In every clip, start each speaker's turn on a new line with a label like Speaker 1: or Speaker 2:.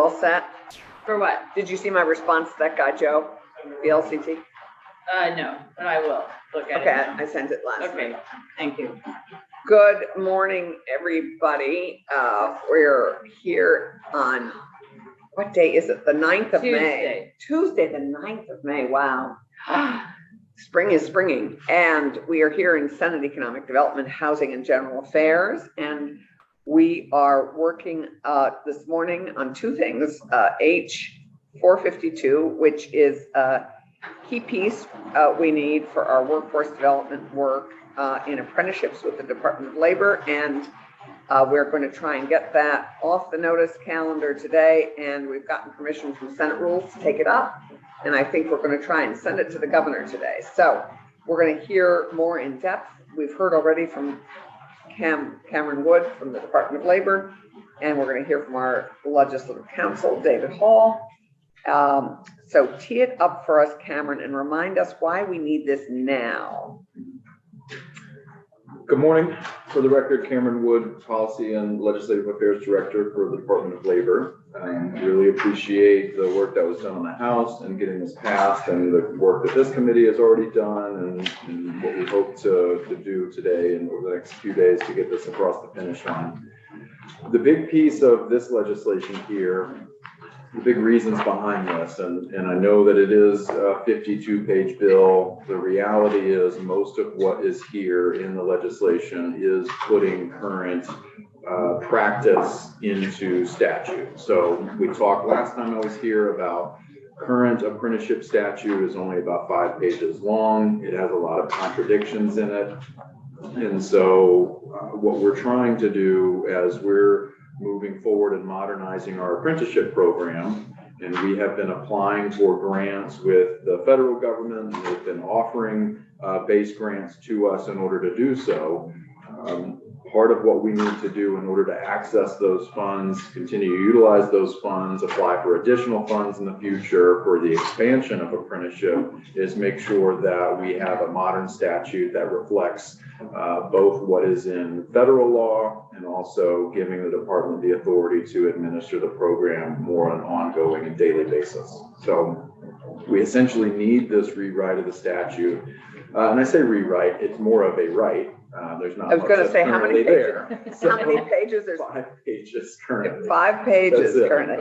Speaker 1: All set?
Speaker 2: For what?
Speaker 1: Did you see my response to that guy, Joe, the LCT?
Speaker 2: No, but I will look at
Speaker 1: Okay,
Speaker 2: it.
Speaker 1: I sent it last
Speaker 2: Okay,
Speaker 1: night.
Speaker 2: thank you.
Speaker 1: Good morning, everybody. We're here on, what day is it? The 9th of May. Tuesday, the 9th of May. Wow. Spring is springing. And we are here in Senate Economic Development, Housing and General Affairs. And we are working this morning on two things. H452, which is a key piece we need for our workforce development work in apprenticeships with the Department of Labor. And we're going to try and get that off the notice calendar today. And we've gotten permission from Senate Rules to take it up. And I think we're going to try and send it to the governor today. So we're going to hear more in depth. We've heard already from Cameron Wood from the Department of Labor, and we're going to hear from our legislative counsel, David Hall. So tee it up for us, Cameron, and remind us why we need this now.
Speaker 3: Good morning. For the record, Cameron Wood, Policy and Legislative Affairs Director for the Department of Labor. Really appreciate the work that was done on the House and getting this passed, and the work that this committee has already done, and what we hope to do today and over the next few days to get this across the finish line. The big piece of this legislation here, the big reasons behind this, and I know that it is a 52-page bill. The reality is most of what is here in the legislation is putting current practice into statute. So we talked last time I was here about current apprenticeship statute is only about 5 pages long. It has a lot of contradictions in it. And so what we're trying to do as we're moving forward and modernizing our apprenticeship program, and we have been applying for grants with the federal government, and they've been offering base grants to us in order to do so. Part of what we need to do in order to access those funds, continue to utilize those funds, apply for additional funds in the future for the expansion of apprenticeship, is make sure that we have a modern statute that reflects both what is in federal law and also giving the department the authority to administer the program more on an ongoing and daily basis. So we essentially need this rewrite of the statute. And I say rewrite, it's more of a write. There's not.
Speaker 1: I was going to say, how many pages?
Speaker 3: So,
Speaker 1: how many pages? There's
Speaker 3: 5 pages currently.
Speaker 1: 5 pages currently.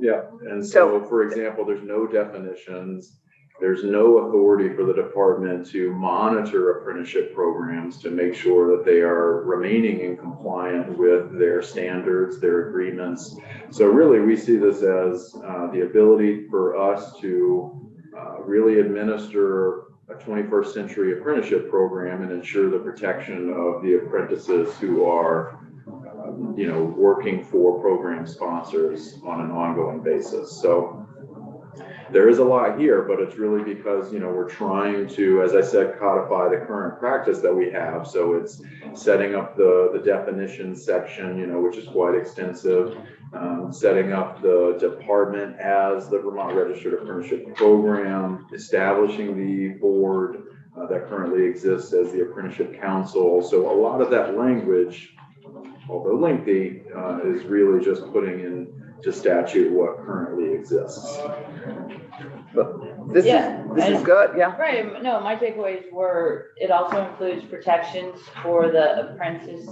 Speaker 3: Yeah, and so for example, there's no definitions. There's no authority for the department to monitor apprenticeship programs to make sure that they are remaining in compliance with their standards, their agreements. So really, we see this as the ability for us to really administer a 21st century apprenticeship program and ensure the protection of the apprentices who are, working for program sponsors on an ongoing basis. So there is a lot here, but it's really because, we're trying to, as I said, codify the current practice that we have. So it's setting up the definitions section, which is quite extensive, setting up the department as the Vermont Registered Apprenticeship Program, establishing the board that currently exists as the Apprenticeship Council. So a lot of that language, although lengthy, is really just putting into statute what currently exists.
Speaker 1: But this is good, yeah.
Speaker 2: Right, no, my takeaways were, it also includes protections for the apprentices.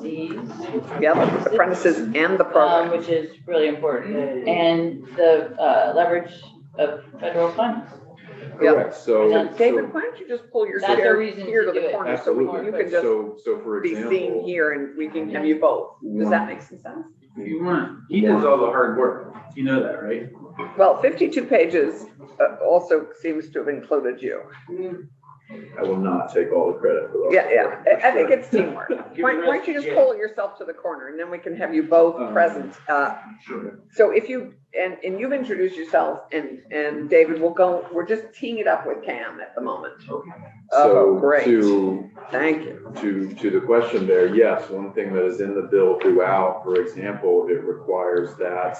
Speaker 1: Yeah, apprentices and the program.
Speaker 2: Which is really important. And the leverage of federal funds.
Speaker 3: Correct. So,
Speaker 1: David, why don't you just pull your chair here to the corner so you can just
Speaker 3: for
Speaker 1: be
Speaker 3: example,
Speaker 1: seen here and we can have you both. Does that make some sense?
Speaker 4: If you want, he does all the hard work. You know that, right?
Speaker 1: Well, 52 pages also seems to have included you.
Speaker 3: I will not take all the credit for that.
Speaker 1: Yeah. I think it's teamwork. Why don't you just pull yourself to the corner and then we can have you both present.
Speaker 3: Sure.
Speaker 1: So if you, and you've introduced yourself and David, we're just teeing it up with Cam at the moment.
Speaker 3: Okay.
Speaker 1: Oh,
Speaker 3: So
Speaker 1: great.
Speaker 3: Thank you. To the question there, yes, one thing that is in the bill throughout, for example, it requires that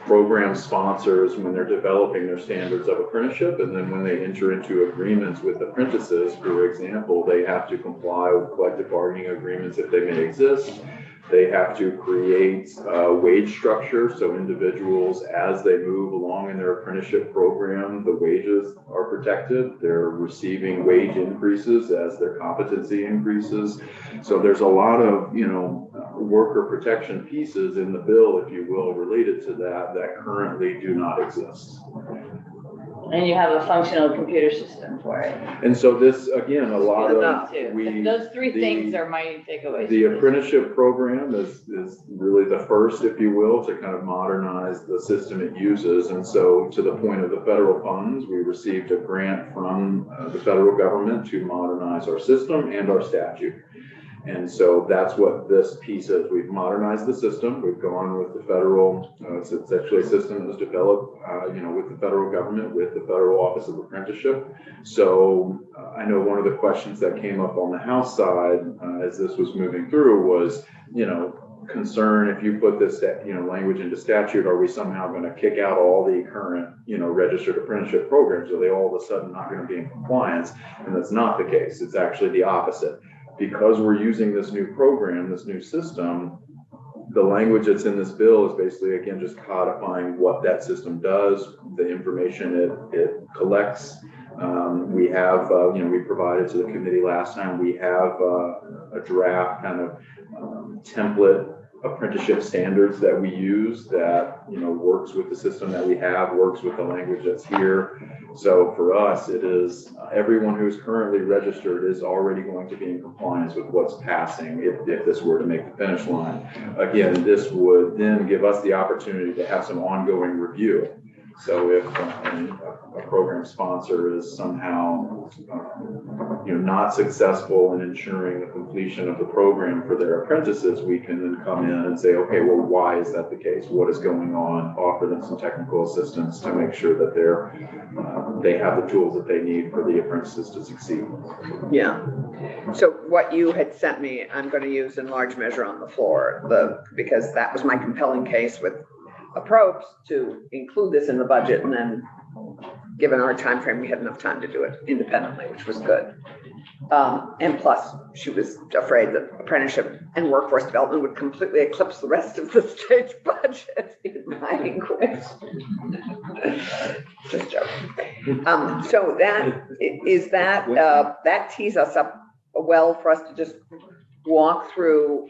Speaker 3: program sponsors, when they're developing their standards of apprenticeship, and then when they enter into agreements with apprentices, for example, they have to comply with collective bargaining agreements if they may exist. They have to create a wage structure, so individuals, as they move along in their apprenticeship program, the wages are protected. They're receiving wage increases as their competency increases. So there's a lot of, worker protection pieces in the bill, if you will, related to that currently do not exist.
Speaker 2: And you have a functional computer system for it.
Speaker 3: And so this, again, a lot of,
Speaker 2: Those three things are my takeaways.
Speaker 3: the apprenticeship program is really the first, if you will, to kind of modernize the system it uses. And so to the point of the federal funds, we received a grant from the federal government to modernize our system and our statute. And so that's what this piece is. We've modernized the system. We've gone with the federal, it's actually a system that was developed, with the federal government, with the Federal Office of Apprenticeship. So I know one of the questions that came up on the House side as this was moving through was, concern if you put this, language into statute, are we somehow going to kick out all the current, registered apprenticeship programs? Are they all of a sudden not going to be in compliance? And that's not the case. It's actually the opposite. Because we're using this new program, this new system, the language that's in this bill is basically, again, just codifying what that system does, the information it collects. We have, we provided to the committee last time, we have a draft kind of template apprenticeship standards that we use that, works with the system that we have, works with the language that's here. So for us, it is everyone who's currently registered is already going to be in compliance with what's passing if this were to make the finish line. Again, this would then give us the opportunity to have some ongoing review. So if a program sponsor is somehow, not successful in ensuring the completion of the program for their apprentices, we can then come in and say, okay, well, why is that the case? What is going on? Offer them some technical assistance to make sure that they have the tools that they need for the apprentices to succeed.
Speaker 1: Yeah. So what you had sent me, I'm going to use in large measure on the floor, because that was my compelling case with approach to include this in the budget, and then given our time frame, we had enough time to do it independently, which was good. And plus, she was afraid that apprenticeship and workforce development would completely eclipse the rest of the state's budget in my language. Just joking. So that tees us up well for us to just walk through.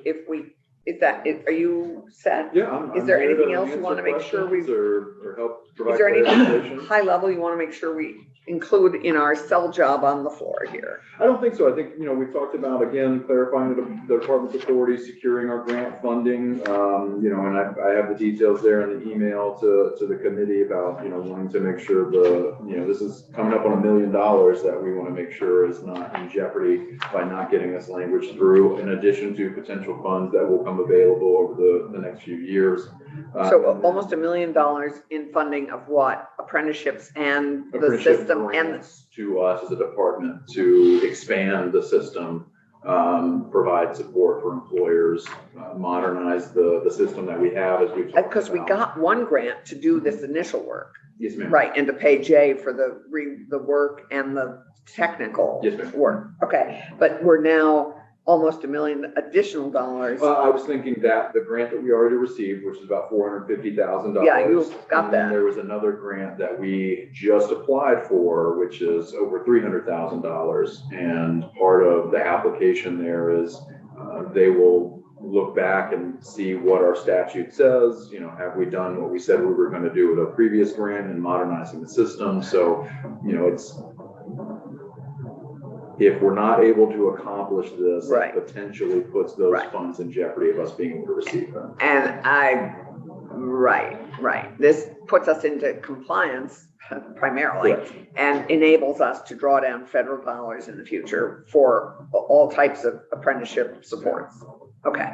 Speaker 1: Are you set?
Speaker 3: Yeah.
Speaker 1: Is there anything else you want to make sure we,
Speaker 3: or help provide
Speaker 1: is there anything
Speaker 3: clarification?
Speaker 1: high level you want to make sure we include in our cell job on the floor here?
Speaker 3: I don't think so. I think, we've talked about, again, clarifying the department's authority, securing our grant funding, and I have the details there in the email to the committee about, wanting to make sure this is coming up on $1 million that we want to make sure is not in jeopardy by not getting this language through, in addition to potential funds that will come available over the next few years.
Speaker 1: So almost $1 million in funding of what? Apprenticeships and the system and
Speaker 3: to us as a department to expand the system, provide support for employers, modernize the system that we have as we've talked
Speaker 1: because we got one grant to do this initial work.
Speaker 3: Yes, ma'am.
Speaker 1: Right, and to pay Jay for the work and the technical work. Okay, but we're now almost $1 million additional dollars.
Speaker 3: I was thinking that the grant that we already received, which is about $450,000.
Speaker 1: Yeah, you got that.
Speaker 3: There was another grant that we just applied for, which is over $300,000. And part of the application there is they will look back and see what our statute says. Have we done what we said we were going to do with a previous grant and modernizing the system? So, if we're not able to accomplish this,
Speaker 1: right,
Speaker 3: it potentially puts those funds in jeopardy of us being able to receive them.
Speaker 1: And right. This puts us into compliance primarily, and enables us to draw down federal dollars in the future for all types of apprenticeship supports. Okay.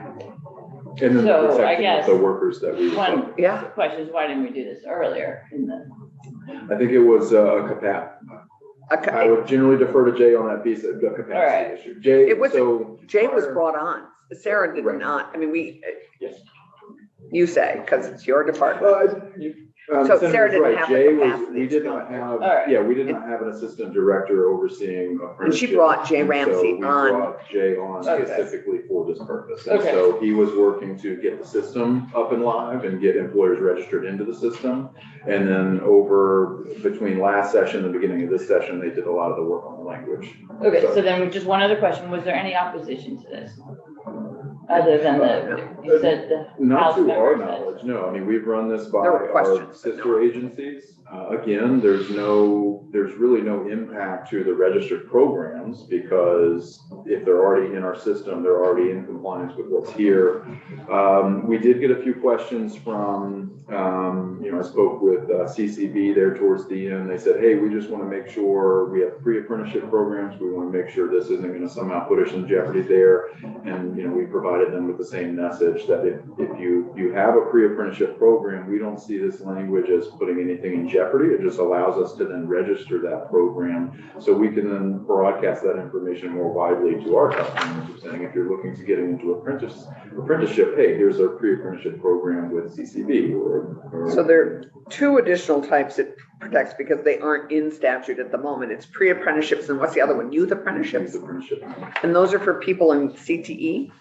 Speaker 3: And then
Speaker 2: So,
Speaker 3: protecting
Speaker 2: I guess
Speaker 3: the workers that we
Speaker 2: one
Speaker 1: Yeah.
Speaker 2: question is, why didn't we do this earlier in the?
Speaker 3: I think it was a capacity.
Speaker 1: Okay.
Speaker 3: I would generally defer to Jay on that piece of the capacity issue. Jay,
Speaker 1: Jay was brought on. Sarah did not. I mean,
Speaker 3: Yes.
Speaker 1: You say, because it's your department. So
Speaker 3: Senator's
Speaker 1: Sarah didn't
Speaker 3: right.
Speaker 1: have the
Speaker 3: Jay
Speaker 1: capacity
Speaker 3: we
Speaker 1: to
Speaker 3: did
Speaker 1: go
Speaker 3: not
Speaker 1: there.
Speaker 3: have,
Speaker 2: All right.
Speaker 3: yeah, we did not have an assistant director overseeing
Speaker 1: And
Speaker 3: apprenticeship.
Speaker 1: she brought Jay
Speaker 3: And so
Speaker 1: Ramsey
Speaker 3: we
Speaker 1: on.
Speaker 3: brought Jay on
Speaker 2: Okay.
Speaker 3: specifically for this purpose. And
Speaker 2: Okay.
Speaker 3: so he was working to get the system up and live and get employers registered into the system. And then between last session and the beginning of this session, they did a lot of the work on the language.
Speaker 2: Okay, so then just one other question. Was there any opposition to this? Other than you said the
Speaker 3: Not
Speaker 2: House
Speaker 3: to our
Speaker 2: members said-
Speaker 3: knowledge, no. I mean, we've run this by
Speaker 1: There were
Speaker 3: our
Speaker 1: questions, but
Speaker 3: sister agencies. Again, there's really no impact to the registered programs because if they're already in our system, they're already in compliance with what's here. We did get a few questions from, I spoke with CCB there towards the end. They said, hey, we just want to make sure we have pre-apprenticeship programs. We want to make sure this isn't going to somehow put us in jeopardy there. And, we provided them with the same message that if you have a pre-apprenticeship program, we don't see this language as putting anything in jeopardy. It just allows us to then register that program so we can then broadcast that information more widely to our customers, saying if you're looking to get into apprenticeship, hey, here's our pre-apprenticeship program with CCB or
Speaker 1: So there are two additional types it protects because they aren't in statute at the moment. It's pre-apprenticeships and what's the other one? Youth apprenticeships?
Speaker 3: apprenticeship.
Speaker 1: And those are for people in CTE?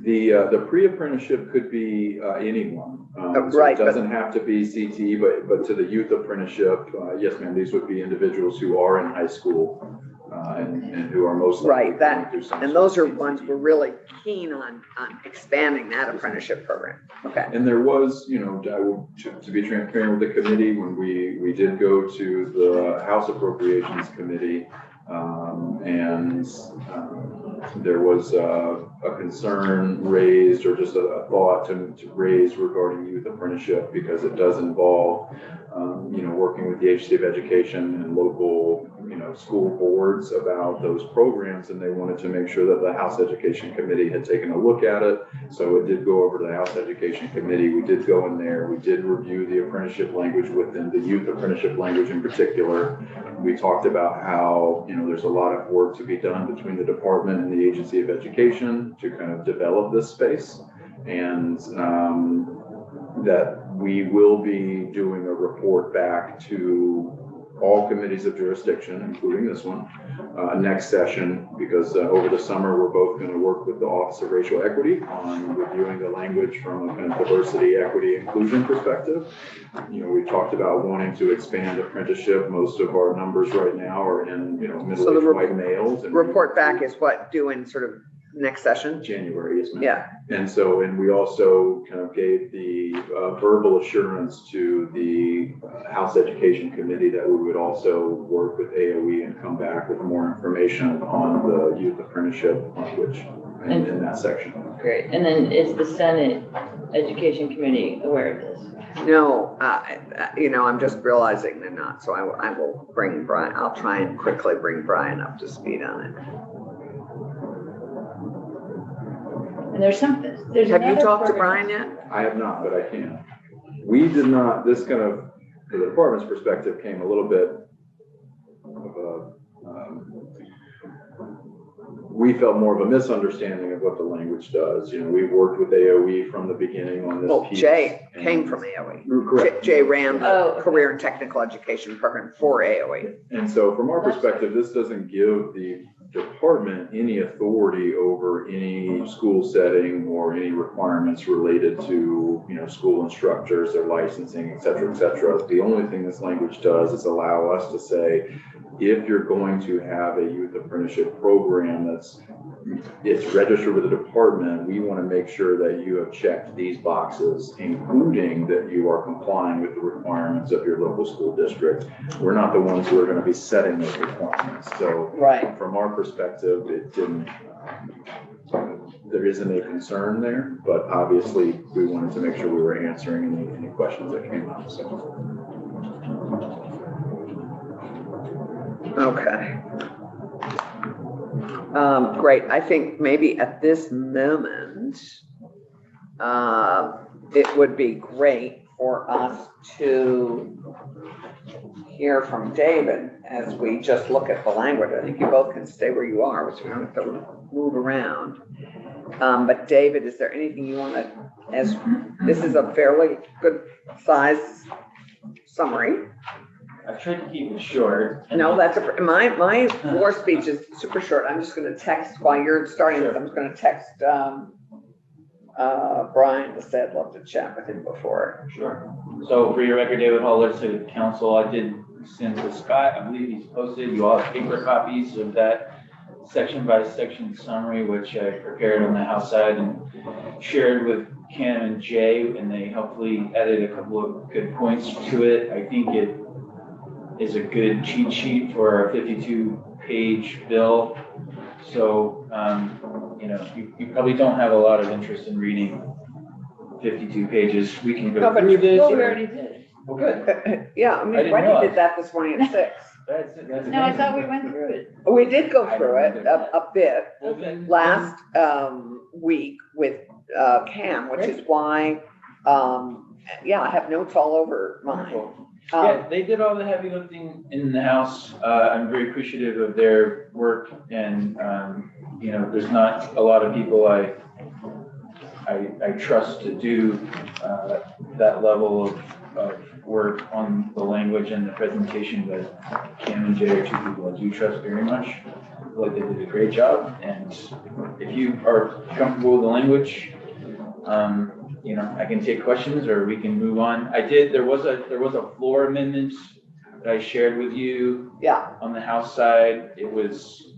Speaker 3: The pre-apprenticeship could be anyone. So
Speaker 1: Right,
Speaker 3: it doesn't have to be CTE, but to the youth apprenticeship, yes, ma'am, these would be individuals who are in high school and who are most likely
Speaker 1: Right,
Speaker 3: going through some
Speaker 1: And
Speaker 3: sort
Speaker 1: those
Speaker 3: of
Speaker 1: are
Speaker 3: CTE.
Speaker 1: ones we're really keen on expanding that apprenticeship program. Okay.
Speaker 3: And there was, to be transparent with the committee, when we did go to the House Appropriations Committee, there was a concern raised or just a thought to raise regarding youth apprenticeship because it does involve, working with the Agency of Education and local, school boards about those programs. And they wanted to make sure that the House Education Committee had taken a look at it. So it did go over to the House Education Committee. We did go in there. We did review the apprenticeship language within the youth apprenticeship language in particular. We talked about how, there's a lot of work to be done between the department and the Agency of Education to kind of develop this space. And that we will be doing a report back to all committees of jurisdiction, including this one, next session, because over the summer, we're both going to work with the Office of Racial Equity on reviewing the language from a kind of diversity, equity, inclusion perspective. We talked about wanting to expand apprenticeship. Most of our numbers right now are in, middle-aged white males. And
Speaker 1: Report back is what, due in sort of next session?
Speaker 3: January, yes, ma'am.
Speaker 1: Yeah.
Speaker 3: And we also kind of gave the verbal assurance to the House Education Committee that we would also work with AOE and come back with more information on the youth apprenticeship language in that section.
Speaker 2: Great. And then is the Senate Education Committee aware of this?
Speaker 1: No, I'm just realizing they're not. So I will bring Brian, I'll try and quickly bring Brian up to speed on it.
Speaker 2: And there's something.
Speaker 1: Have you talked to Brian yet?
Speaker 3: I have not, but I can. We did not, this kind of, from the department's perspective, came a little bit of a, we felt more of a misunderstanding of what the language does. We worked with AOE from the beginning on this
Speaker 1: Well,
Speaker 3: piece.
Speaker 1: Jay
Speaker 3: and-
Speaker 1: came from AOE.
Speaker 3: Correct.
Speaker 1: Jay ran the
Speaker 2: Oh, okay.
Speaker 1: Career and Technical Education Program for AOE.
Speaker 3: And so from our perspective, this doesn't give the department any authority over any school setting or any requirements related to, school instructors, their licensing, et cetera, et cetera. The only thing this language does is allow us to say, if you're going to have a youth apprenticeship program it's registered with the department, we want to make sure that you have checked these boxes, including that you are complying with the requirements of your local school district. We're not the ones who are going to be setting those requirements. So
Speaker 1: Right.
Speaker 3: from our perspective, it didn't, there isn't a concern there, but obviously we wanted to make sure we were answering any questions that came up. So.
Speaker 1: Okay. Great. I think maybe at this moment, it would be great for us to hear from David as we just look at the language. I think you both can stay where you are, so we don't have to move around. But David, is there anything you want to as this is a fairly good size summary.
Speaker 4: I've tried to keep it short.
Speaker 1: No, that's my floor speech is super short. I'm just gonna text while you're starting this. I'm just gonna text, Brian to say I'd love to chat with him before.
Speaker 4: Sure. So for your record, David Hall, legislative counsel, I did send to Scott, I believe he's posted, you all have paper copies of that section by section summary, which I prepared on the House side and shared with Cam and Jay, and they hopefully added a couple of good points to it. I think it is a good cheat sheet for a 52-page bill. So, you know, you probably don't have a lot of interest in reading 52 pages. We can
Speaker 1: No,
Speaker 4: go
Speaker 1: but
Speaker 4: through this.
Speaker 2: Well, we
Speaker 4: or-
Speaker 2: already did.
Speaker 4: Well, good.
Speaker 1: Yeah, I
Speaker 4: I
Speaker 1: mean,
Speaker 4: didn't
Speaker 1: Wendy
Speaker 4: realize.
Speaker 1: did that this morning at 6.
Speaker 4: That's
Speaker 2: No, I thought we
Speaker 4: amazing.
Speaker 2: went through it.
Speaker 1: We did go through it a bit
Speaker 4: Well, then-
Speaker 1: last week with Cam, which is why, yeah, I have notes all over mine.
Speaker 4: Wonderful. Yeah, they did all the heavy lifting in the House. I'm very appreciative of their work, and, you know, there's not a lot of people I trust to do that level of work on the language and the presentation, but Cam and Jay are two people I do trust very much. I feel like they did a great job, and if you are comfortable with the language, you know, I can take questions or we can move on. There was a floor amendment that I shared with you
Speaker 1: Yeah,
Speaker 4: on the House side. It was,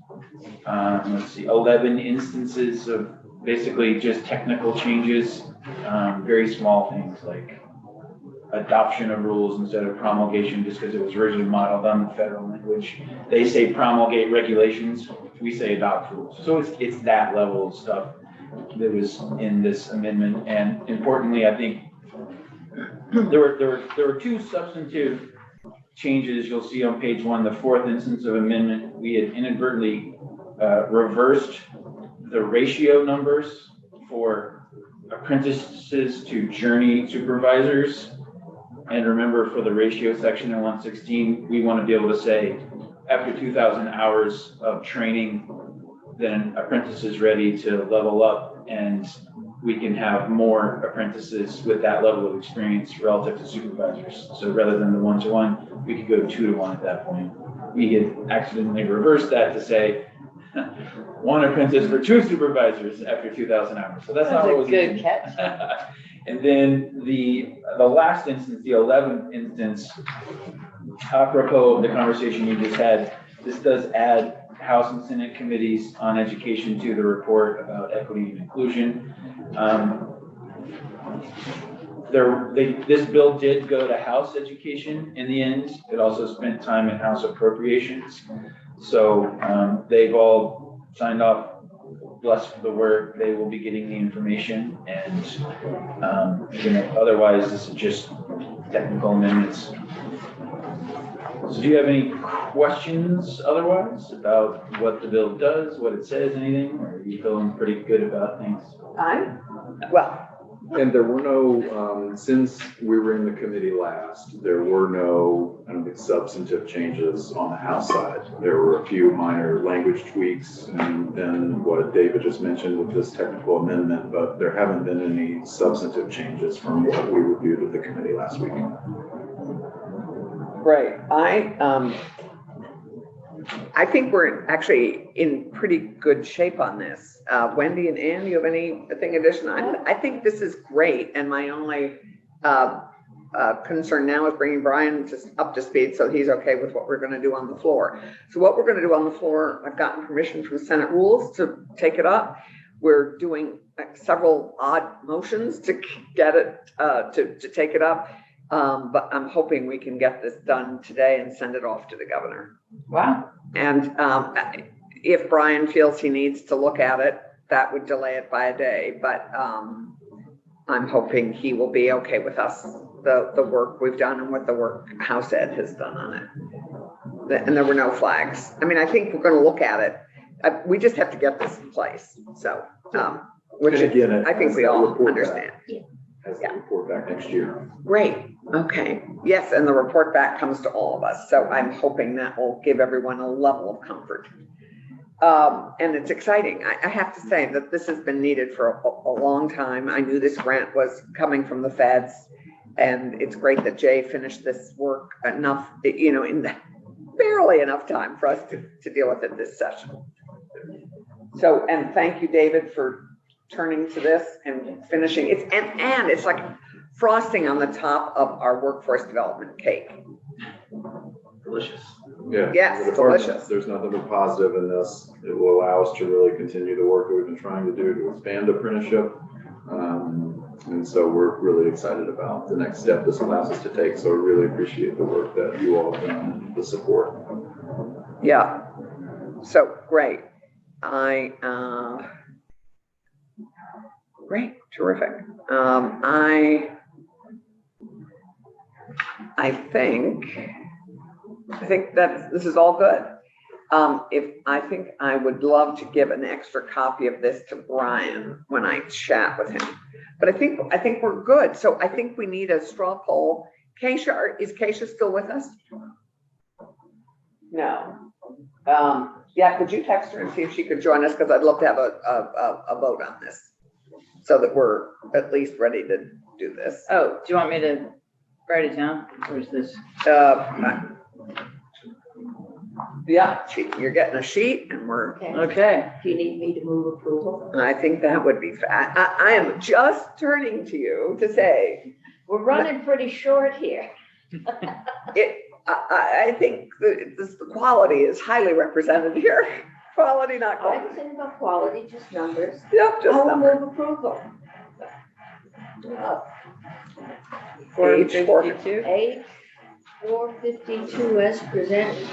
Speaker 4: let's see, 11 instances of basically just technical changes, very small things like adoption of rules instead of promulgation, just because it was originally modeled on the federal language. They say promulgate regulations, we say adopt rules. So it's that level of stuff that was in this amendment. And importantly, I think there were two substantive changes you'll see on page 1, the 4th instance of amendment. We had inadvertently reversed the ratio numbers for apprentices to journey supervisors. And remember, for the ratio section in 116, we want to be able to say after 2,000 hours of training, then apprentice is ready to level up, and we can have more apprentices with that level of experience relative to supervisors. So rather than the 1-to-1, we could go 2-to-1 at that point. We had accidentally reversed that to say 1 apprentice for 2 supervisors after 2,000 hours. So that's not what was
Speaker 2: a good
Speaker 4: in.
Speaker 2: catch.
Speaker 4: And then the last instance, the 11th instance, apropos of the conversation you just had, this does add House and Senate committees on education to the report about equity and inclusion. This bill did go to House Education in the end. It also spent time in House Appropriations. So they've all signed off, blessed for the work. They will be getting the information, and you know, otherwise this is just technical amendments. So do you have any questions otherwise about what the bill does, what it says, anything, or are you feeling pretty good about things?
Speaker 1: well,
Speaker 3: And there were no, since we were in the committee last, there were no, I don't think, substantive changes on the House side. There were a few minor language tweaks, and then what David just mentioned with this technical amendment, but there haven't been any substantive changes from what we reviewed with the committee last week.
Speaker 1: right, I think we're actually in pretty good shape on this. Wendy and Ann, do you have anything additional? I think this is great, and my only concern now is bringing Brian just up to speed so he's okay with what we're going to do on the floor. So what we're going to do on the floor, I've gotten permission from Senate Rules to take it up. We're doing several odd motions to get it, to take it up. But I'm hoping we can get this done today and send it off to the governor.
Speaker 2: Wow.
Speaker 1: And if Brian feels he needs to look at it, that would delay it by a day. But I'm hoping he will be okay with us, the work we've done and what the work House Ed has done on it. And there were no flags. I mean, I think we're going to look at it. We just have to get this in place. So, which
Speaker 3: And again,
Speaker 1: I think we all understand.
Speaker 3: Has the report back next year.
Speaker 1: Great, okay. Yes, and the report back comes to all of us, so I'm hoping that will give everyone a level of comfort. And it's exciting. I have to say that this has been needed for a long time. I knew this grant was coming from the feds. And it's great that Jay finished this work enough, you know, in barely enough time for us to deal with it this session. So, and thank you, David, for turning to this and finishing it. And it's like frosting on the top of our workforce development cake.
Speaker 4: Delicious.
Speaker 3: Yeah.
Speaker 1: Yes,
Speaker 3: the department,
Speaker 1: delicious.
Speaker 3: There's nothing but positive in this. It will allow us to really continue the work that we've been trying to do to expand apprenticeship. And so we're really excited about the next step this allows us to take. So I really appreciate the work that you all have done, the support.
Speaker 1: Yeah. So great. Great, terrific. I think that this is all good. I think I would love to give an extra copy of this to Brian when I chat with him. But I think we're good. So I think we need a straw poll. Keisha, is Keisha still with us? No. Yeah, could you text her and see if she could join us? Because I'd love to have a vote on this so that we're at least ready to do this.
Speaker 2: Oh, do you want me to write it down? Or is this?
Speaker 1: Yeah, you're getting a sheet and we're,
Speaker 2: Okay.
Speaker 5: Do you need me to move approval?
Speaker 1: I think that would be, I am just turning to you to say,
Speaker 5: We're running pretty short here.
Speaker 1: I think the quality is highly represented here. Quality, not
Speaker 5: I
Speaker 1: quantity.
Speaker 5: was in about quality, just numbers.
Speaker 1: Yep, just
Speaker 5: I will
Speaker 1: numbers.
Speaker 5: move approval.
Speaker 1: Page
Speaker 2: 452.
Speaker 5: Page 452 as presented.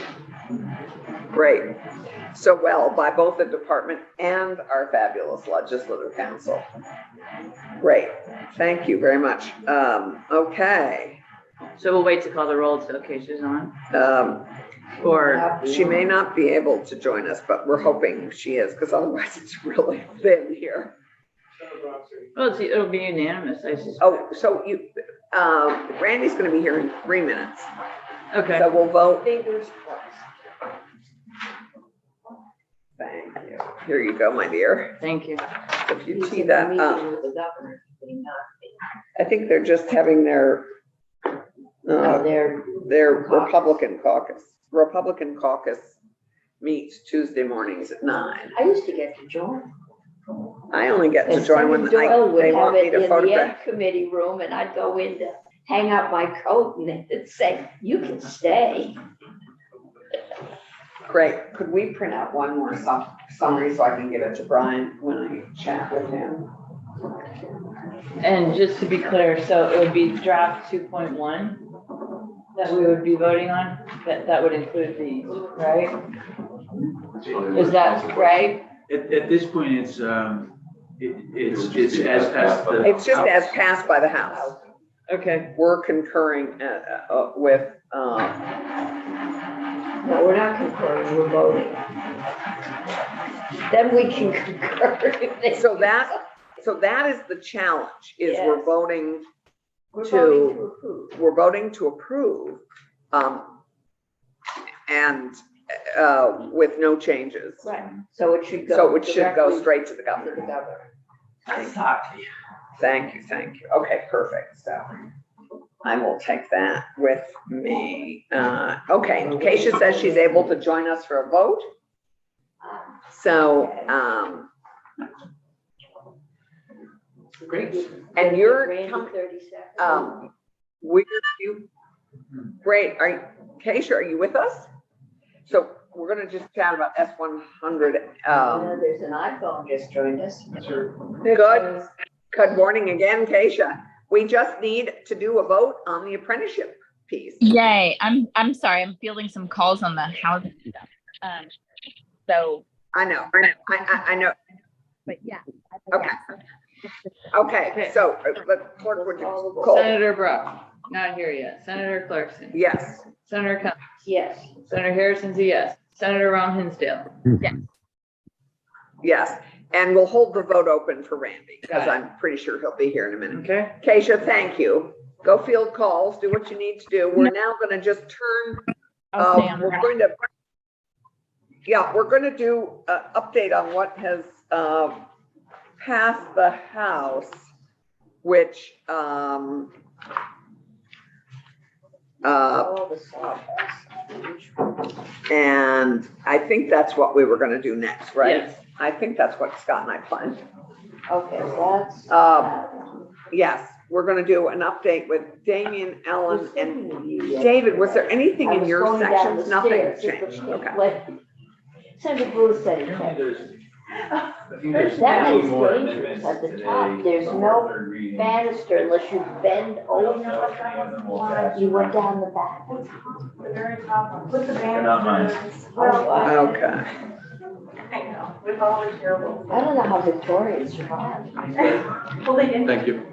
Speaker 1: Great. So well by both the department and our fabulous legislative council. Great. Thank you very much. Okay.
Speaker 2: So we'll wait to call the roll till Keisha's on.
Speaker 1: Or she may not be able to join us, but we're hoping she is, because otherwise it's really thin here.
Speaker 2: Well, it'll be unanimous, I suspect.
Speaker 1: Oh, so Randy's gonna be here in 3 minutes.
Speaker 2: Okay.
Speaker 1: So we'll vote.
Speaker 5: Fingers crossed.
Speaker 1: Thank you. Here you go, my dear.
Speaker 2: Thank you.
Speaker 1: If you
Speaker 5: He's
Speaker 1: see
Speaker 5: in the
Speaker 1: that,
Speaker 5: meeting with the governor.
Speaker 1: I think they're just having their Republican caucus. Republican caucus meets Tuesday mornings at 9.
Speaker 5: I used to get to join.
Speaker 1: I only get to
Speaker 5: And
Speaker 1: join when
Speaker 5: Senator Doyle would
Speaker 1: they
Speaker 5: have
Speaker 1: want me
Speaker 5: it
Speaker 1: to
Speaker 5: in the
Speaker 1: photograph.
Speaker 5: ed committee room, and I'd go in to hang up my coat, and they'd say, "You can stay."
Speaker 1: Great. Could we print out one more summary so I can give it to Brian when I chat with him?
Speaker 2: And just to be clear, so it would be draft 2.1 that we would be voting on? That would include these, right? Is that right?
Speaker 4: At this point, it's as passed the.
Speaker 1: It's just as passed by the House.
Speaker 2: Okay.
Speaker 1: We're concurring with,
Speaker 5: No, we're not concurring, we're voting. Then we can concur. if they-
Speaker 1: so that is the challenge, is we're
Speaker 5: Yes.
Speaker 1: voting,
Speaker 5: We're voting to approve.
Speaker 1: we're voting to approve, and with no changes.
Speaker 5: Right, so it should go.
Speaker 1: So it should go
Speaker 5: directly
Speaker 1: straight to the
Speaker 5: to
Speaker 1: governor.
Speaker 5: the governor.
Speaker 1: Thank you. Okay, perfect. So I will take that with me. Okay, Keisha says she's able to join us for a vote. So,
Speaker 4: Great.
Speaker 1: and you're,
Speaker 5: Randy, 30 seconds.
Speaker 1: great. Keisha, are you with us? So we're gonna just chat about S100.
Speaker 5: There's an iPhone just joined us.
Speaker 1: Good morning again, Keisha. We just need to do a vote on the apprenticeship piece.
Speaker 6: Yay. I'm sorry. I'm fielding some calls on the housing stuff. So,
Speaker 1: I know,
Speaker 6: but yeah.
Speaker 1: okay, so the clerk would
Speaker 5: Call the roll.
Speaker 1: call.
Speaker 2: Senator Brock, not here yet. Senator Clarkson.
Speaker 1: Yes,
Speaker 2: Senator Cummings.
Speaker 5: Yes.
Speaker 2: Senator Harrison's a yes. Senator Ron Hinsdale.
Speaker 1: yes, and we'll hold the vote open for Randy, because
Speaker 2: Got it.
Speaker 1: I'm pretty sure he'll be here in a minute.
Speaker 2: Okay.
Speaker 1: Keisha, thank you. Go field calls, do what you need to do. We're now gonna just turn,
Speaker 6: I'll stay on
Speaker 1: we're
Speaker 6: the
Speaker 1: going to, yeah, we're gonna do an update on what has, passed the House, which,
Speaker 5: All the sawdust.
Speaker 1: and I think that's what we were gonna do next, right?
Speaker 2: Yes.
Speaker 1: I think that's what Scott and I planned.
Speaker 5: Okay, that's.
Speaker 1: Yes, we're gonna do an update with Damien, Ellen, and
Speaker 5: and
Speaker 1: David. Was there anything in your sections? Nothing changed, okay.
Speaker 5: Senator Bruce said it.
Speaker 4: I think there's
Speaker 5: That
Speaker 4: two
Speaker 5: is
Speaker 4: more
Speaker 5: dangerous
Speaker 4: amendments
Speaker 5: at the
Speaker 4: today
Speaker 5: top. There's
Speaker 4: on
Speaker 5: no
Speaker 4: the third reading.
Speaker 5: banister unless you bend
Speaker 4: I don't know
Speaker 5: over.
Speaker 4: if any of them will pass.
Speaker 5: You went down the back.
Speaker 7: The very top, put the
Speaker 4: They're not mine.
Speaker 7: banisters. Well,
Speaker 1: Okay.
Speaker 7: I know, we've always terrible.
Speaker 5: I don't know how Victoria survived.
Speaker 7: Well, they didn't.
Speaker 3: Thank you.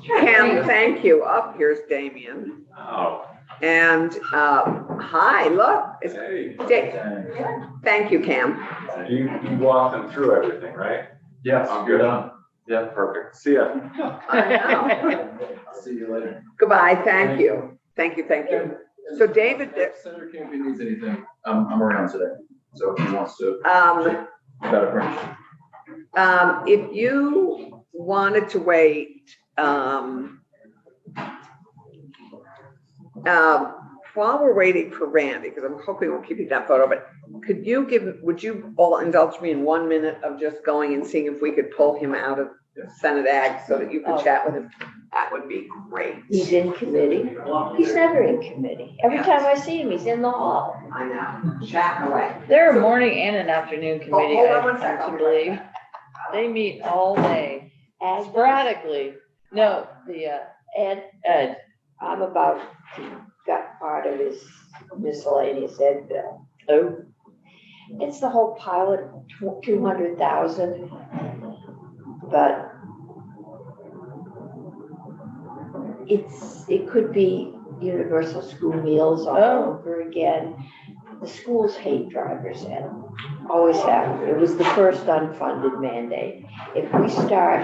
Speaker 1: Cam, thank you. Up, here's Damien.
Speaker 3: Oh.
Speaker 1: And, hi, look, it's,
Speaker 3: Hey.
Speaker 1: thank you, Cam.
Speaker 8: You walk them through everything, right?
Speaker 3: Yes,
Speaker 8: I'm
Speaker 3: you're
Speaker 8: good.
Speaker 3: done.
Speaker 8: Yeah, perfect. See ya.
Speaker 1: I know.
Speaker 3: See you later.
Speaker 1: Goodbye, thank you. Thank you, thank you. So David,
Speaker 3: If Senator Campy needs anything, I'm around today. So if he wants to, better furnish.
Speaker 1: if you wanted to wait, while we're waiting for Randy, because I'm hoping we'll keep you that photo, but would you all indulge me in 1 minute of just going and seeing if we could pull him out of Senate Ag so that you could chat with him? That would be great.
Speaker 5: He's in committee. He's never in committee. Every time I see him, he's in the hall.
Speaker 1: I know, chatting away.
Speaker 2: They're a morning and an afternoon committee,
Speaker 1: hold on one
Speaker 2: I
Speaker 1: second.
Speaker 2: have to believe. They meet all day,
Speaker 5: Ag,
Speaker 2: sporadically. No, the,
Speaker 5: Ed,
Speaker 2: Ed,
Speaker 5: I'm about to got part of his miscellaneous ed bill.
Speaker 2: oh,
Speaker 5: It's the whole pilot, 200,000. But it could be universal school meals all
Speaker 2: Oh.
Speaker 5: over again. The schools hate driver's ed, always have. It was the first unfunded mandate. If we start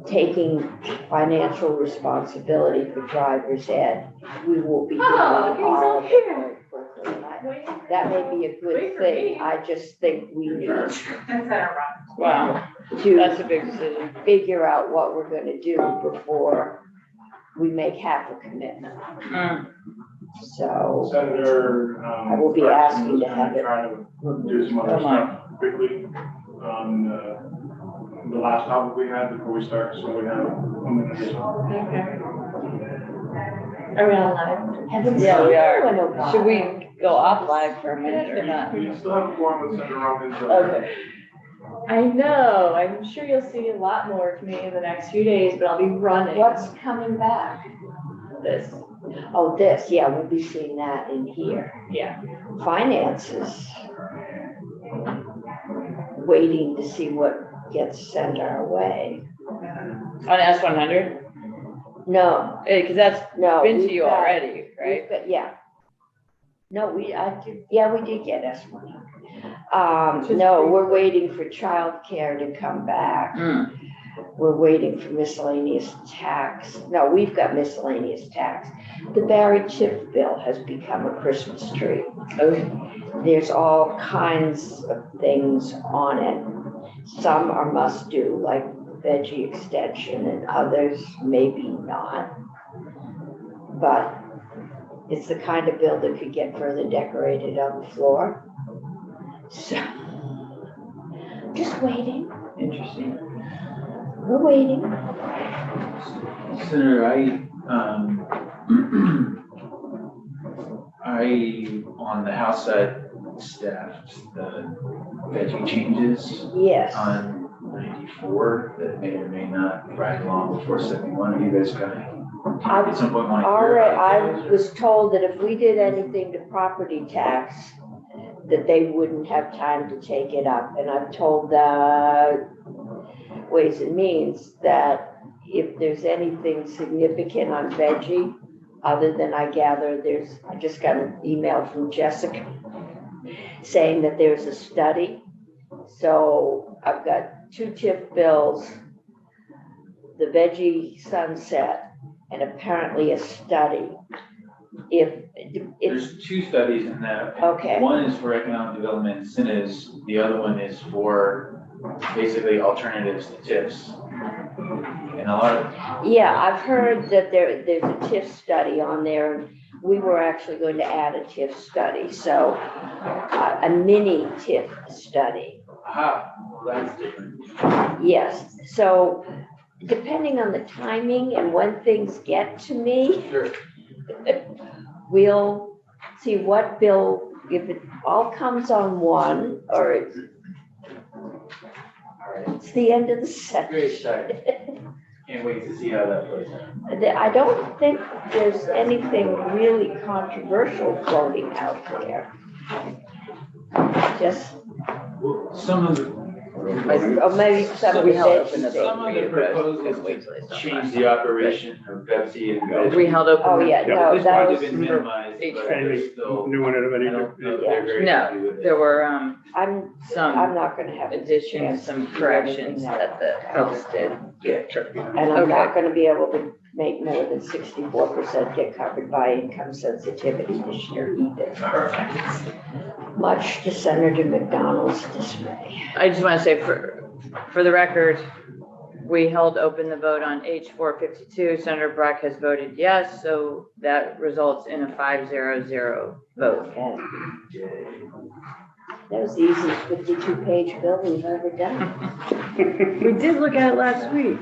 Speaker 5: taking financial responsibility for driver's ed, we will be doing all of it very quickly. And that may be a good thing. I just think we need
Speaker 2: wow,
Speaker 5: to
Speaker 2: that's a big decision.
Speaker 5: figure out what we're gonna do before we make half a commitment.
Speaker 2: Mm.
Speaker 5: So,
Speaker 9: Senator.
Speaker 5: I will be asking to have it.
Speaker 9: Trying to do some other
Speaker 2: Oh, my.
Speaker 9: stuff quickly on the last topic we had before we start, so we have a minute.
Speaker 2: Are we on live?
Speaker 5: haven't
Speaker 2: Yeah,
Speaker 5: seen
Speaker 2: we
Speaker 5: you
Speaker 2: are.
Speaker 5: in a while.
Speaker 2: Should we go off live for a minute or not?
Speaker 9: We still have a forum with Senator Robbins.
Speaker 2: Okay.
Speaker 7: I know, I'm sure you'll see a lot more of me in the next few days, but I'll be running
Speaker 5: What's coming back?
Speaker 7: this.
Speaker 5: Oh, this, yeah, we'll be seeing that in here.
Speaker 7: Yeah.
Speaker 5: Finances. Waiting to see what gets sent our way.
Speaker 2: On S100?
Speaker 5: No,
Speaker 2: Because that's
Speaker 5: no.
Speaker 2: been to
Speaker 5: we've
Speaker 2: you
Speaker 5: got-
Speaker 2: already, right?
Speaker 5: Yeah. No, we did get S1. No, we're waiting for childcare to come back.
Speaker 2: Mm.
Speaker 5: We're waiting for miscellaneous tax. No, we've got miscellaneous tax. The Barry Chip bill has become a Christmas tree. There's all kinds of things on it. Some are must do, like veggie extension, and others maybe not. But it's the kind of bill that could get further decorated on the floor. So, just waiting.
Speaker 4: Interesting.
Speaker 5: We're waiting.
Speaker 4: Senator, I, on the House side, staffed the veggie changes
Speaker 5: Yes.
Speaker 4: on 94 that may or may not ride along with 471. Are you guys gonna, at some point, want to
Speaker 5: All
Speaker 4: hear
Speaker 5: right,
Speaker 4: about
Speaker 5: I
Speaker 4: those?
Speaker 5: was told that if we did anything to property tax, that they wouldn't have time to take it up. And I've told the Ways and Means that if there's anything significant on veggie, other than I gather I just got an email from Jessica saying that there's a study. So I've got 2 TIF bills, the veggie sunset, and apparently a study. if,
Speaker 4: There's two studies in that.
Speaker 5: okay,
Speaker 4: One is for economic development incentives, the other one is for basically alternatives to TIFs. And a lot of,
Speaker 5: yeah, I've heard that there's a TIF study on there. And we were actually going to add a TIF study, so a mini TIF study.
Speaker 4: well, that's different.
Speaker 5: Yes, so depending on the timing and when things get to me,
Speaker 4: Sure.
Speaker 5: we'll see what bill, if it all comes on one, or it's the end of the
Speaker 4: Great
Speaker 5: session.
Speaker 4: start. Can't wait to see how that plays out.
Speaker 5: I don't think there's anything really controversial floating out there. Just,
Speaker 4: Some of the,
Speaker 5: or maybe some of
Speaker 2: We
Speaker 5: the
Speaker 2: held open the
Speaker 5: veggies.
Speaker 2: vote.
Speaker 4: some of the proposals change the operation of Pepsi and Coke.
Speaker 2: We held open.
Speaker 5: Oh, yeah,
Speaker 9: Yeah,
Speaker 5: no,
Speaker 4: This
Speaker 5: that
Speaker 4: might have
Speaker 5: was,
Speaker 4: been minimized, but
Speaker 9: Any
Speaker 4: there's still,
Speaker 9: new one,
Speaker 4: I
Speaker 9: anybody?
Speaker 4: don't know if they're very happy
Speaker 2: No,
Speaker 4: with it.
Speaker 2: there were,
Speaker 5: I'm
Speaker 2: some
Speaker 5: not gonna have. a
Speaker 2: additions,
Speaker 5: chance
Speaker 2: some
Speaker 5: to do
Speaker 2: corrections
Speaker 5: everything
Speaker 2: that the House did.
Speaker 5: And I'm not gonna be able to make more than 64% get covered by income sensitivity this year either. Much to Senator McDonald's dismay.
Speaker 2: I just want to say for the record, we held open the vote on H 452. Senator Brock has voted yes, so that results in a 5-0-0 vote.
Speaker 5: Okay. That was the easiest 52-page bill we've ever done.
Speaker 2: We did look at it last week.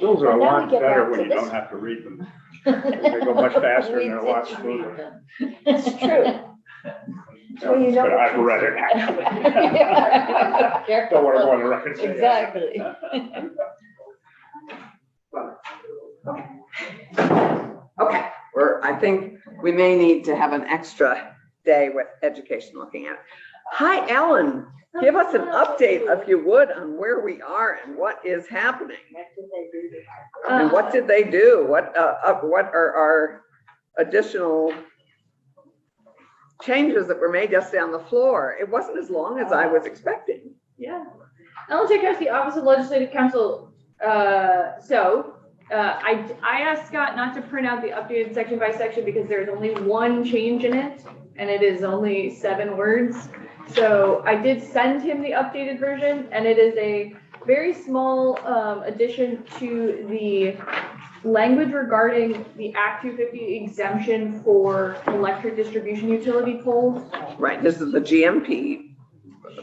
Speaker 9: Those are a
Speaker 5: And now we
Speaker 9: lot
Speaker 5: get
Speaker 9: better
Speaker 5: back
Speaker 9: when
Speaker 5: to
Speaker 9: you
Speaker 5: this.
Speaker 9: don't have to read them. They go much faster and they're a lot smoother.
Speaker 5: It's true. Well, you know
Speaker 9: But I've
Speaker 5: what-
Speaker 9: read it actually.
Speaker 5: Yeah.
Speaker 9: Don't want to go on the record. and say that.
Speaker 2: Exactly.
Speaker 1: Okay, I think we may need to have an extra day with education looking at it. Hi, Ellen, give us an update if you would on where we are and what is happening. And what did they do? What are our additional changes that were made yesterday on the floor? It wasn't as long as I was expecting.
Speaker 7: Yeah. Ellen J. the Office of Legislative Counsel. I asked Scott not to print out the updated section by section because there's only one change in it and it is only 7 words. So I did send him the updated version and it is a very small addition to the language regarding the Act 250 exemption for electric distribution utility poles.
Speaker 1: Right, this is the GMP.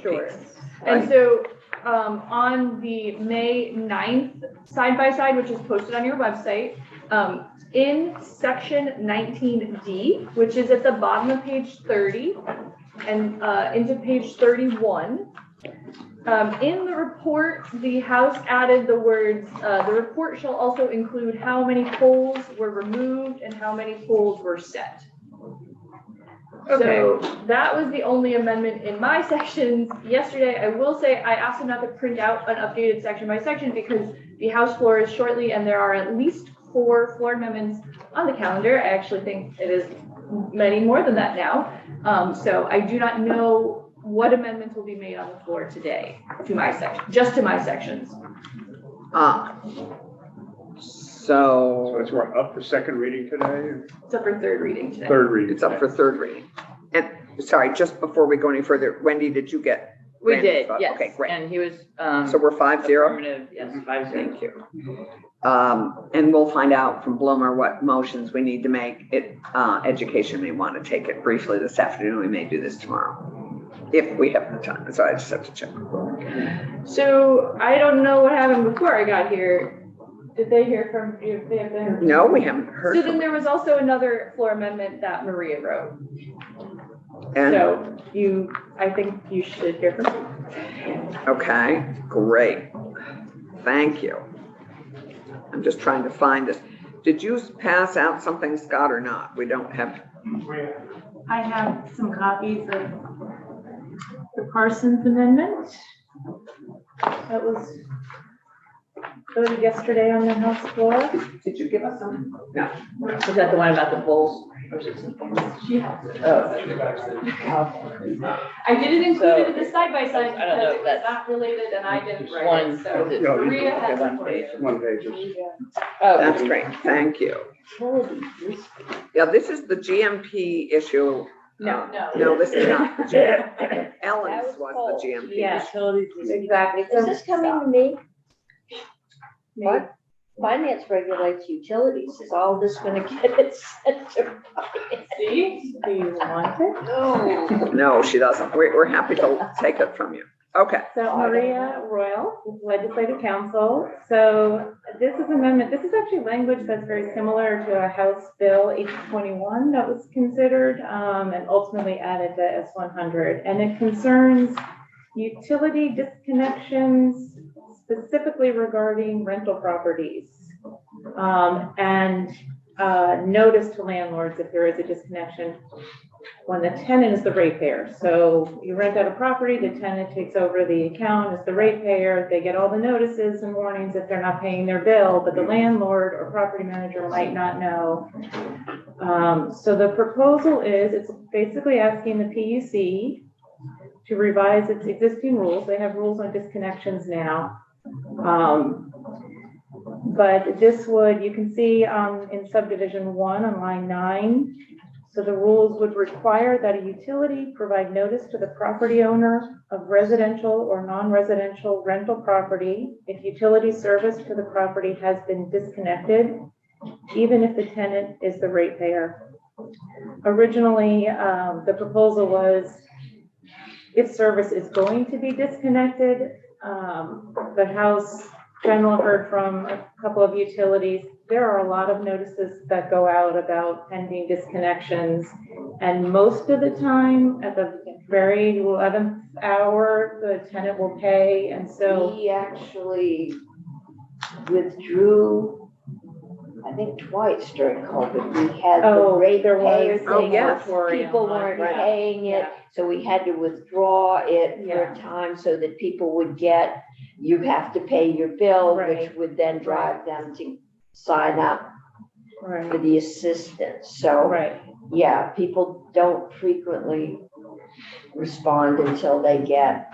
Speaker 7: Sure. And so on the May 9th side-by-side, which is posted on your website, in section 19D, which is at the bottom of page 30 and into page 31, in the report, the House added the words, the report shall also include how many poles were removed and how many poles were set. So that was the only amendment in my sections yesterday. I will say I asked them not to print out an updated section by section because the House floor is shortly and there are at least 4 floor amendments on the calendar. I actually think it is many more than that now. So I do not know what amendments will be made on the floor today to my section, just to my sections.
Speaker 9: So it's what, up for second reading today?
Speaker 7: It's up for 3rd reading today.
Speaker 9: Third reading.
Speaker 1: It's up for 3rd reading. And sorry, just before we go any further, Wendy, did you get?
Speaker 2: We
Speaker 1: Randy's
Speaker 2: did,
Speaker 1: thought?
Speaker 2: yes.
Speaker 1: Okay, great.
Speaker 2: And he was
Speaker 1: So we're 5-0?
Speaker 2: affirmative, yes, 5-0.
Speaker 1: Thank you. And we'll find out from Bloomer what motions we need to make. Education may want to take it briefly this afternoon. We may do this tomorrow, if we have the time. So I just have to check.
Speaker 7: So I don't know what happened before I got here. Did they hear from you? They have to hear from
Speaker 1: No, we haven't heard.
Speaker 7: So
Speaker 1: from-
Speaker 7: then there was also another floor amendment that Maria wrote.
Speaker 1: And,
Speaker 7: So I think you should hear from me.
Speaker 1: okay, great. Thank you. I'm just trying to find this. Did you pass out something, Scott, or not? We don't have,
Speaker 7: I have some copies of the Parsons Amendment. That was voted yesterday on the House floor.
Speaker 1: Did you give us some? No.
Speaker 2: Is that the one about the bulls? Or is it something? Oh.
Speaker 7: I didn't include
Speaker 2: So-
Speaker 7: it in the side by side
Speaker 2: I don't know
Speaker 7: because
Speaker 2: if
Speaker 7: it was
Speaker 2: that's
Speaker 7: not related and I didn't write
Speaker 2: One,
Speaker 7: it, so
Speaker 2: is it-
Speaker 7: Maria has
Speaker 2: one
Speaker 7: it for
Speaker 2: page.
Speaker 7: you.
Speaker 9: One page.
Speaker 2: Oh,
Speaker 1: That's great, thank you. Yeah, this is the GMP issue.
Speaker 7: No.
Speaker 1: No, this is not. the GMP. Ellen's was the GMP
Speaker 2: yeah,
Speaker 1: issue.
Speaker 2: utilities.
Speaker 7: Exactly.
Speaker 5: Is this coming to me?
Speaker 7: Maybe.
Speaker 5: Finance regulates utilities. Is all this gonna get it sent to finance?
Speaker 7: See, do you want it?
Speaker 5: No.
Speaker 1: No, she doesn't. We're happy to take it from you. Okay.
Speaker 7: So Maria Royal, Legislative Council. So this is amendment, this is actually language that's very similar to a House Bill 821 that was considered and ultimately added to S100. And it concerns utility disconnections specifically regarding rental properties. And notice to landlords if there is a disconnection when the tenant is the ratepayer. So you rent out a property, the tenant takes over the account as the ratepayer. They get all the notices and warnings if they're not paying their bill, but the landlord or property manager might not know. So the proposal is, it's basically asking the PUC to revise its existing rules. They have rules on disconnections now. But this would, you can see in subdivision 1 on line 9, so the rules would require that a utility provide notice to the property owner of residential or non-residential rental property if utility service to the property has been disconnected, even if the tenant is the ratepayer. Originally, the proposal was if service is going to be disconnected, the House General heard from a couple of utilities. There are a lot of notices that go out about pending disconnections. And most of the time, at the very 11th hour, the tenant will pay. And so,
Speaker 5: We actually withdrew, I think twice during COVID. We had the
Speaker 7: oh,
Speaker 5: rate
Speaker 7: there
Speaker 5: payer
Speaker 7: was.
Speaker 1: Oh,
Speaker 5: thing.
Speaker 1: yes.
Speaker 5: People weren't
Speaker 7: Right.
Speaker 5: paying it,
Speaker 7: Yeah.
Speaker 5: so we had to withdraw it for
Speaker 7: Yeah.
Speaker 5: a time so that people would get, you have to pay your bill, which
Speaker 7: Right.
Speaker 5: would then drive them to sign up for
Speaker 7: Right,
Speaker 5: the assistance. So,
Speaker 7: right.
Speaker 5: yeah, people don't frequently respond until they get,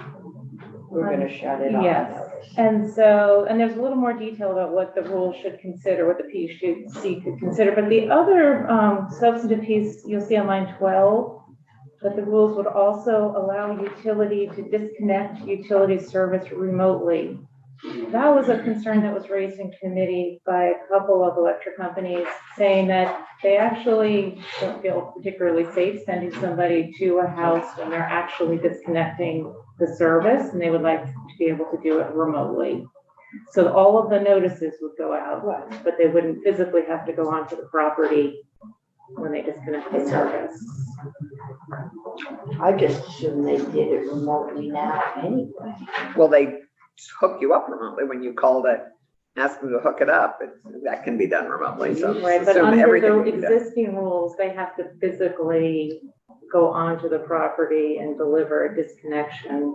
Speaker 5: we're gonna shut it off.
Speaker 7: Yes.
Speaker 5: notice.
Speaker 7: And so, and there's a little more detail about what the rules should consider, what the PUC could consider. But the other substantive piece, you'll see on line 12, that the rules would also allow utility to disconnect utility service remotely. That was a concern that was raised in committee by a couple of electric companies, saying that they actually don't feel particularly safe sending somebody to a house when they're actually disconnecting the service, and they would like to be able to do it remotely. So all of the notices would go out, but they wouldn't physically have to go onto the property when they disconnect the service.
Speaker 5: I just assume they did it remotely now anyway.
Speaker 1: Well, they hook you up remotely when you call to ask them to hook it up. That can be done remotely, so.
Speaker 7: Right, but
Speaker 1: assume
Speaker 7: under
Speaker 1: everything
Speaker 7: the
Speaker 1: will be done.
Speaker 7: existing rules, they have to physically go onto the property and deliver a disconnection.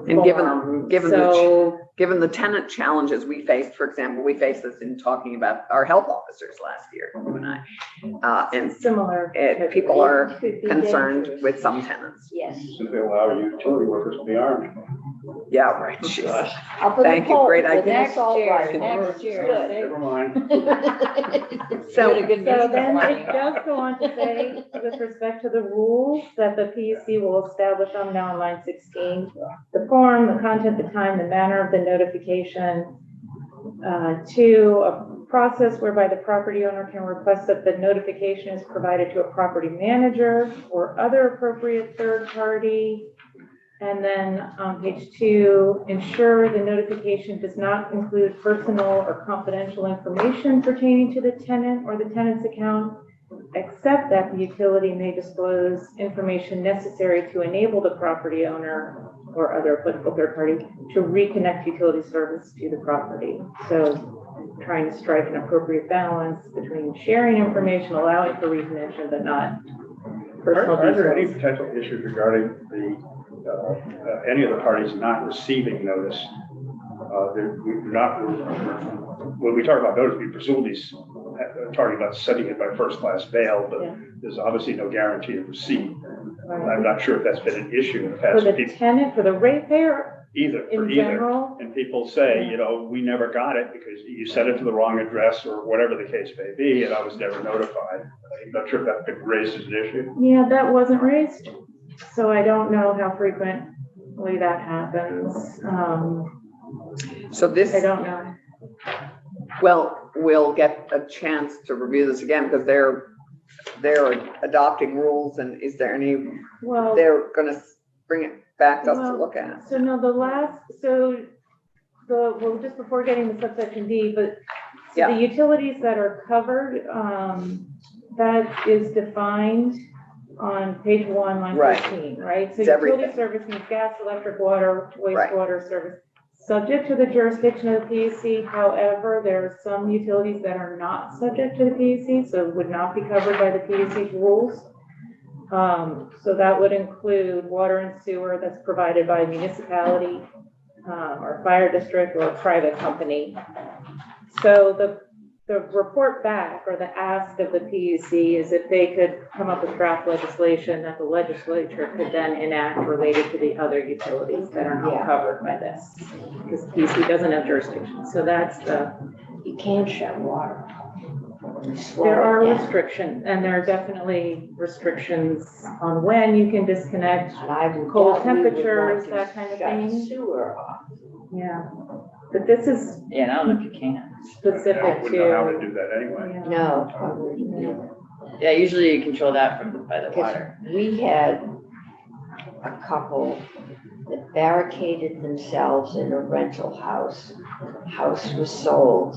Speaker 1: And
Speaker 7: form.
Speaker 1: given
Speaker 7: So,
Speaker 1: given the tenant challenges we faced, for example, we faced this in talking about our health officers last year, you and I. And
Speaker 7: similar.
Speaker 1: people are
Speaker 5: It could be
Speaker 1: concerned
Speaker 5: dangerous.
Speaker 1: with some tenants.
Speaker 5: Yes.
Speaker 9: Simply allow utility workers to be armed.
Speaker 1: Yeah, right. Jeez.
Speaker 5: Up in the
Speaker 1: Thank you,
Speaker 5: pole
Speaker 1: great
Speaker 5: with
Speaker 1: idea.
Speaker 5: an assault
Speaker 2: Next
Speaker 5: rifle.
Speaker 2: year, next year.
Speaker 5: Good.
Speaker 9: Never mind.
Speaker 1: So,
Speaker 2: Good
Speaker 7: So
Speaker 2: meeting
Speaker 7: then
Speaker 2: morning.
Speaker 7: it does go on to say, with respect to the rules that the PUC will establish on now on line 16, the form, the content, the time, the manner of the notification. 2, a process whereby the property owner can request that the notification is provided to a property manager or other appropriate third party. And then on page 2, ensure the notification does not include personal or confidential information pertaining to the tenant or the tenant's account, except that the utility may disclose information necessary to enable the property owner or other applicable third party to reconnect utility service to the property. So trying to strike an appropriate balance between sharing information, allowing for reconnection, but not personal
Speaker 9: Are there any
Speaker 7: details.
Speaker 9: potential issues regarding the, any of the parties not receiving notice We're not, when we talk about notice, we presumably talking about setting it by first-class mail, but
Speaker 7: Yeah.
Speaker 9: there's obviously no guarantee of receipt. I'm not sure if that's been an issue in the
Speaker 7: For
Speaker 9: past.
Speaker 7: the tenant, for the ratepayer
Speaker 9: Either, for
Speaker 7: in
Speaker 9: either.
Speaker 7: general,
Speaker 9: And people say, you know, we never got it because you sent it to the wrong address or whatever the case may be, and I was never notified. I'm not sure if that's been raised as an issue.
Speaker 7: yeah, that wasn't raised. So I don't know how frequently that happens.
Speaker 1: So this,
Speaker 7: I don't know.
Speaker 1: well, we'll get a chance to review this again because they're adopting rules, and is there any,
Speaker 7: Well,
Speaker 1: they're gonna bring it back to us to
Speaker 7: Well,
Speaker 1: look at?
Speaker 7: so no, well, just before getting to subsection D, but so
Speaker 1: Yeah.
Speaker 7: the utilities that are covered, that is defined on page 1, line
Speaker 1: Right.
Speaker 7: 15, right? So
Speaker 1: It's
Speaker 7: utility
Speaker 1: everything.
Speaker 7: service means gas, electric, water,
Speaker 1: Right.
Speaker 7: wastewater service. Subject to the jurisdiction of the PUC, however, there are some utilities that are not subject to the PUC, so would not be covered by the PUC's rules. So that would include water and sewer that's provided by a municipality, or fire district or a private company. So the report back or the ask of the PUC is if they could come up with draft legislation that the legislature could then enact related to the other utilities that are not
Speaker 5: Yeah.
Speaker 7: covered by this. Because PUC doesn't have jurisdiction. So that's
Speaker 5: You can't shut water.
Speaker 7: there are
Speaker 5: restrictions.
Speaker 7: restrictions, and there are definitely restrictions on when you can disconnect.
Speaker 5: And I would
Speaker 7: Cold
Speaker 5: doubt we would want
Speaker 7: temperatures,
Speaker 5: to
Speaker 7: that kind of
Speaker 5: shut
Speaker 7: thing.
Speaker 5: Sewer off.
Speaker 7: Yeah. But this is
Speaker 2: Yeah, and I don't know if you can.
Speaker 9: I
Speaker 7: specific
Speaker 9: wouldn't know how to
Speaker 7: to.
Speaker 9: do that anyway.
Speaker 7: Yeah.
Speaker 5: No, I wouldn't.
Speaker 2: Yeah, usually you control that by the
Speaker 5: Because
Speaker 2: water.
Speaker 5: we had a couple that barricaded themselves in a rental house. House was sold.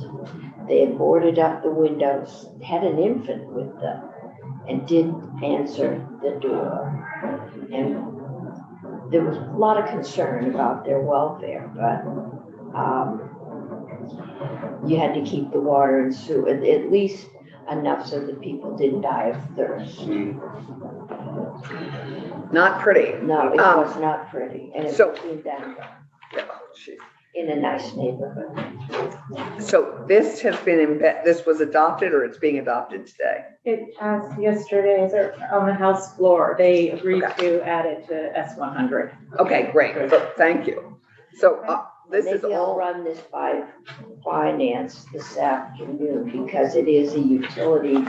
Speaker 5: They had boarded up the windows, had an infant with them, and didn't answer the door. And there was a lot of concern about their welfare, but you had to keep the water and sewer, at least enough so that people didn't die of thirst.
Speaker 1: Not pretty.
Speaker 5: No, it
Speaker 1: Um,
Speaker 5: was not pretty, and it
Speaker 1: so-
Speaker 5: was in Denver,
Speaker 1: Oh, jeez.
Speaker 5: in a nice neighborhood.
Speaker 1: So this has been, this was adopted or it's being adopted today?
Speaker 7: It passed yesterday on the House floor. They agreed
Speaker 1: Okay.
Speaker 7: to add it to S100.
Speaker 1: Okay, great. So, thank you. So this is
Speaker 5: Maybe I'll
Speaker 1: all,
Speaker 5: run this by finance this afternoon, because it is a utility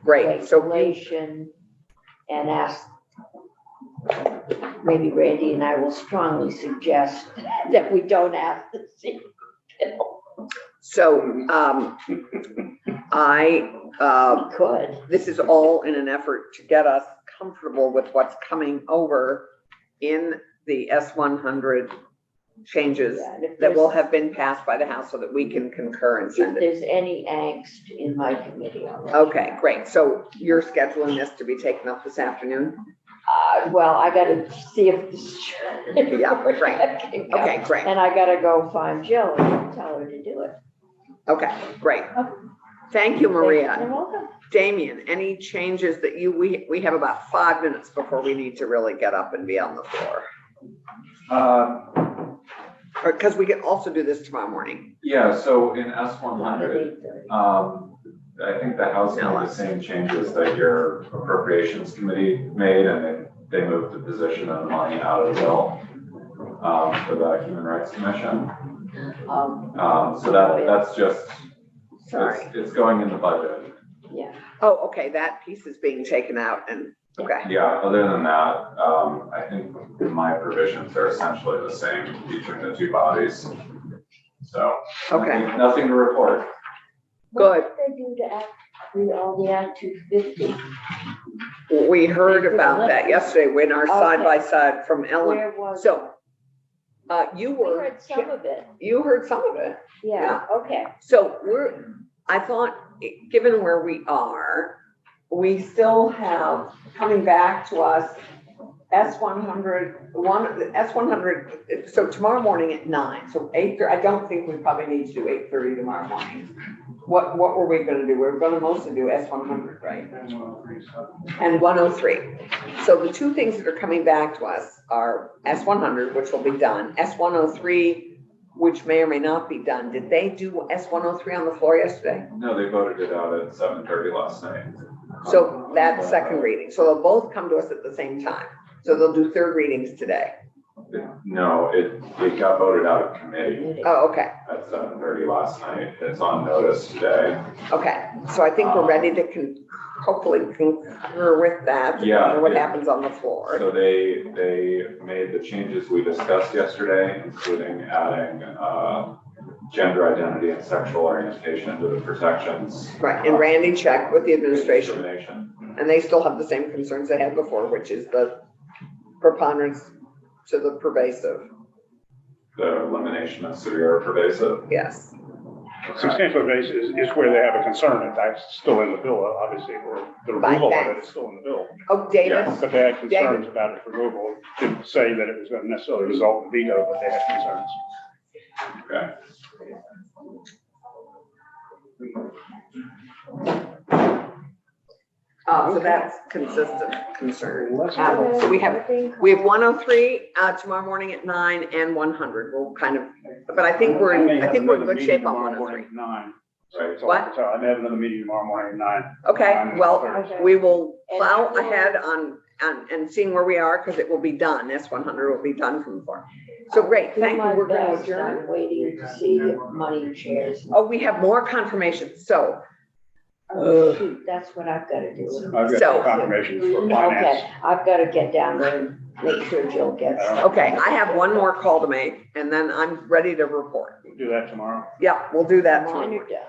Speaker 1: great. So
Speaker 5: regulation, and ask, maybe Randy and I will strongly suggest that we don't ask the city.
Speaker 1: I,
Speaker 5: Could.
Speaker 1: this is all in an effort to get us comfortable with what's coming over in the S100 changes
Speaker 5: Yeah, and if
Speaker 1: that will
Speaker 5: there's-
Speaker 1: have been passed by the House so that we can concur and
Speaker 5: If
Speaker 1: send it.
Speaker 5: there's any angst in my committee on that.
Speaker 1: Okay, great. So you're scheduling this to be taken up this afternoon?
Speaker 5: Well, I gotta see if this.
Speaker 1: Yeah, right. Okay, great.
Speaker 5: And I gotta go find Jill and tell her to do it.
Speaker 1: Okay, great. Thank you,
Speaker 7: You're
Speaker 1: Maria.
Speaker 7: welcome.
Speaker 1: Damien, any changes that we have about 5 minutes before we need to really get up and be on the floor. Because we can also do this tomorrow morning.
Speaker 8: Yeah, so in S100, I think the House made the same changes that your appropriations committee made, and they moved the position of the money out of the bill for the Human Rights Commission. So that's just,
Speaker 1: Sorry.
Speaker 8: it's going in the budget.
Speaker 5: Yeah.
Speaker 1: Oh, okay, that piece is being taken out and, okay.
Speaker 8: Yeah, other than that, I think my provisions are essentially the same between the two bodies. So,
Speaker 1: Okay,
Speaker 8: nothing to report.
Speaker 1: good.
Speaker 5: What did they do to all the Act 250?
Speaker 1: We heard about that yesterday when our side by side from Ellen.
Speaker 5: Where was?
Speaker 1: So, you
Speaker 5: We
Speaker 1: were,
Speaker 5: heard some of it.
Speaker 1: you heard some of it.
Speaker 5: Yeah, okay.
Speaker 1: So I thought, given where we are, we still have coming back to us S100, S100, so tomorrow morning at 9, so 8:30, I don't think we probably need to do 8:30 tomorrow morning. What were we gonna do? We were gonna mostly do S100, right? And 103. So the two things that are coming back to us are S100, which will be done. S103, which may or may not be done. Did they do S-103 on the floor yesterday?
Speaker 8: No, they voted it out at 7:30 last night.
Speaker 1: So that's second reading. So they'll both come to us at the same time. So they'll do third readings today.
Speaker 8: No, it got voted out of committee
Speaker 1: Oh, okay.
Speaker 8: at 7:30 last night. It's on notice today.
Speaker 1: Okay. So I think we're ready to hopefully concur with that.
Speaker 8: Yeah.
Speaker 1: Or what happens on the floor.
Speaker 8: So they made the changes we discussed yesterday, including adding gender identity and sexual orientation to the protections.
Speaker 1: Right. And Randy checked with the administration,
Speaker 8: Discrimination.
Speaker 1: and they still have the same concerns they had before, which is the preponderance to the pervasive.
Speaker 8: The elimination of severe or pervasive.
Speaker 1: Yes.
Speaker 9: Substantial basis is where they have a concern that that's still in the bill, obviously, or the removal of it is still in the bill.
Speaker 1: Oh, David.
Speaker 8: Yes.
Speaker 9: But they had concerns about its removal. Didn't say that it was going to necessarily result in veto, but they had concerns.
Speaker 8: Okay.
Speaker 1: So that's consistent concern.
Speaker 9: Unless-
Speaker 1: So we have 103 tomorrow morning at 9 and 100. We'll kind of, but I think we're in good shape on 103.
Speaker 9: 9.
Speaker 8: Right.
Speaker 1: What?
Speaker 9: I may have another meeting tomorrow morning at 9.
Speaker 1: Okay, well,
Speaker 5: Okay.
Speaker 1: we will plow ahead on and seeing where we are because it will be done. S-100 will be done from before. So great,
Speaker 5: Do
Speaker 1: thank you.
Speaker 5: my
Speaker 1: We're going to
Speaker 5: best.
Speaker 1: adjourn.
Speaker 5: I'm waiting to see the money chairs.
Speaker 1: Oh, we have more confirmation. So,
Speaker 5: Oh, shoot, that's what I've got to do.
Speaker 9: I've
Speaker 1: So-
Speaker 9: got confirmation for finance.
Speaker 5: Okay, I've got to get down there and make sure Jill gets.
Speaker 1: okay, I have one more call to make and then I'm ready to report.
Speaker 9: We'll do that tomorrow.
Speaker 1: Yeah, we'll do that
Speaker 5: Mine
Speaker 1: tomorrow.
Speaker 5: are done.